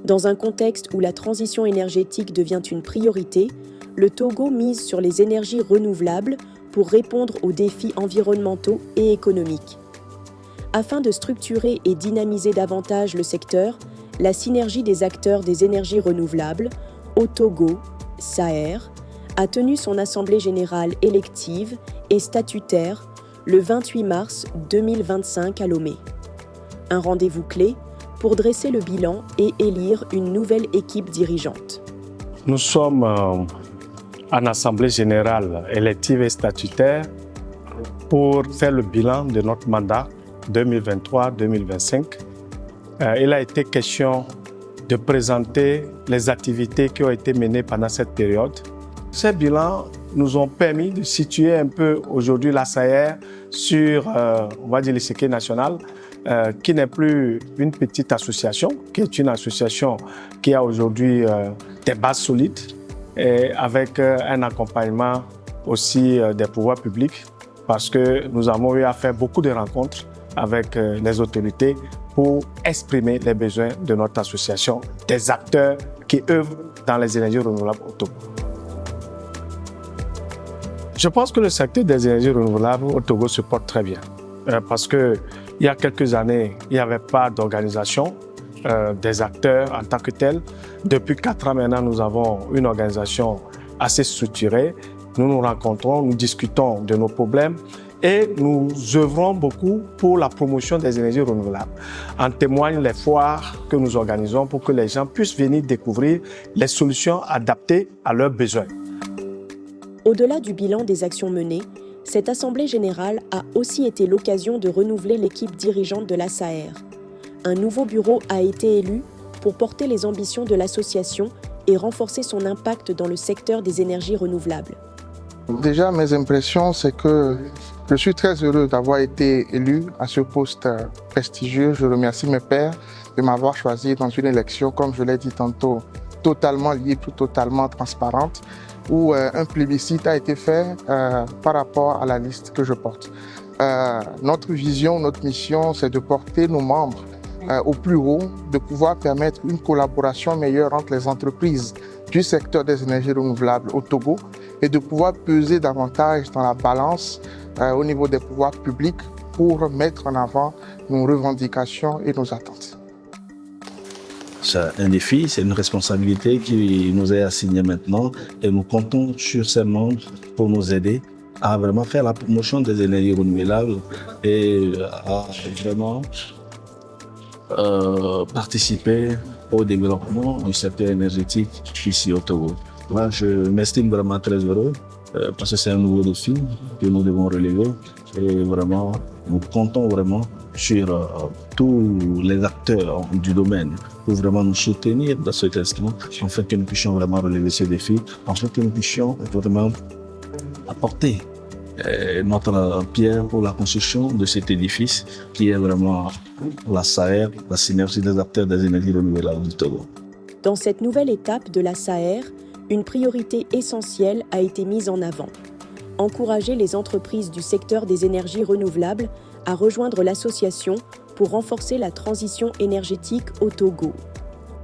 Dans un contexte où la transition énergétique devient une priorité, le Togo mise sur les énergies renouvelables pour répondre aux défis environnementaux et économiques. Afin de structurer et dynamiser davantage le secteur, la synergie des acteurs des énergies renouvelables, au Togo, SAER, a tenu son assemblée générale élective et statutaire le 28 mars 2025 à Lomé. Un rendez-vous clé pour dresser le bilan et élire une nouvelle équipe dirigeante. Nous sommes en assemblée générale élective et statutaire pour faire le bilan de notre mandat 2023-2025. Il a été question de présenter les activités qui ont été menées pendant cette période. Ces bilans nous ont permis de situer un peu aujourd'hui la SAER sur, on va dire, l'échiquier national, qui n'est plus une petite association, qui est une association qui a aujourd'hui des bases solides et avec un accompagnement aussi des pouvoirs publics, parce que nous avons eu à faire beaucoup de rencontres avec les autorités pour exprimer les besoins de notre association, des acteurs qui œuvrent dans les énergies renouvelables au Togo. Je pense que le secteur des énergies renouvelables au Togo se porte très bien, parce qu'il y a quelques années, il n'y avait pas d'organisation des acteurs en tant que tels. Depuis 4 ans maintenant, nous avons une organisation assez structurée. Nous nous rencontrons, nous discutons de nos problèmes et nous œuvrons beaucoup pour la promotion des énergies renouvelables. En témoignent les foires que nous organisons pour que les gens puissent venir découvrir les solutions adaptées à leurs besoins. Au-delà du bilan des actions menées, cette assemblée générale a aussi été l'occasion de renouveler l'équipe dirigeante de la SAER. Un nouveau bureau a été élu pour porter les ambitions de l'association et renforcer son impact dans le secteur des énergies renouvelables. Déjà, mes impressions, c'est que je suis très heureux d'avoir été élu à ce poste prestigieux. Je remercie mes pairs de m'avoir choisi dans une élection, comme je l'ai dit tantôt, totalement libre, totalement transparente, où un plébiscite a été fait par rapport à la liste que je porte. Notre vision, notre mission, c'est de porter nos membres au plus haut, de pouvoir permettre une collaboration meilleure entre les entreprises du secteur des énergies renouvelables au Togo et de pouvoir peser davantage dans la balance au niveau des pouvoirs publics pour mettre en avant nos revendications et nos attentes. C'est un défi, c'est une responsabilité qui nous est assignée maintenant et nous comptons sur ces membres pour nous aider à vraiment faire la promotion des énergies renouvelables et à vraiment participer au développement du secteur énergétique ici au Togo. Moi, je m'estime vraiment très heureux parce que c'est un nouveau défi que nous devons relever et vraiment, nous comptons vraiment sur tous les acteurs du domaine pour vraiment nous soutenir dans cet instant, afin que nous puissions vraiment relever ce défi, afin que nous puissions vraiment apporter notre pierre pour la construction de cet édifice qui est vraiment la SAER, la synergie des acteurs des énergies renouvelables du Togo. Dans cette nouvelle étape de la SAER, une priorité essentielle a été mise en avant. Encourager les entreprises du secteur des énergies renouvelables à rejoindre l'association pour renforcer la transition énergétique au Togo.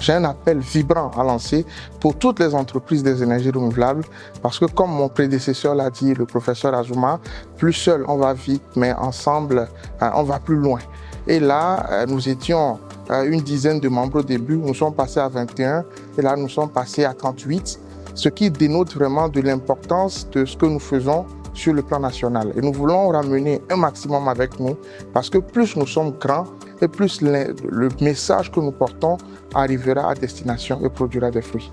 J'ai un appel vibrant à lancer pour toutes les entreprises des énergies renouvelables parce que comme mon prédécesseur l'a dit, le professeur Azuma, plus seul on va vite, mais ensemble on va plus loin. Et là, nous étions une dizaine de membres au début, nous sommes passés à 21 et là nous sommes passés à 38, ce qui dénote vraiment de l'importance de ce que nous faisons sur le plan national. Et nous voulons ramener un maximum avec nous parce que plus nous sommes grands et plus le message que nous portons arrivera à destination et produira des fruits.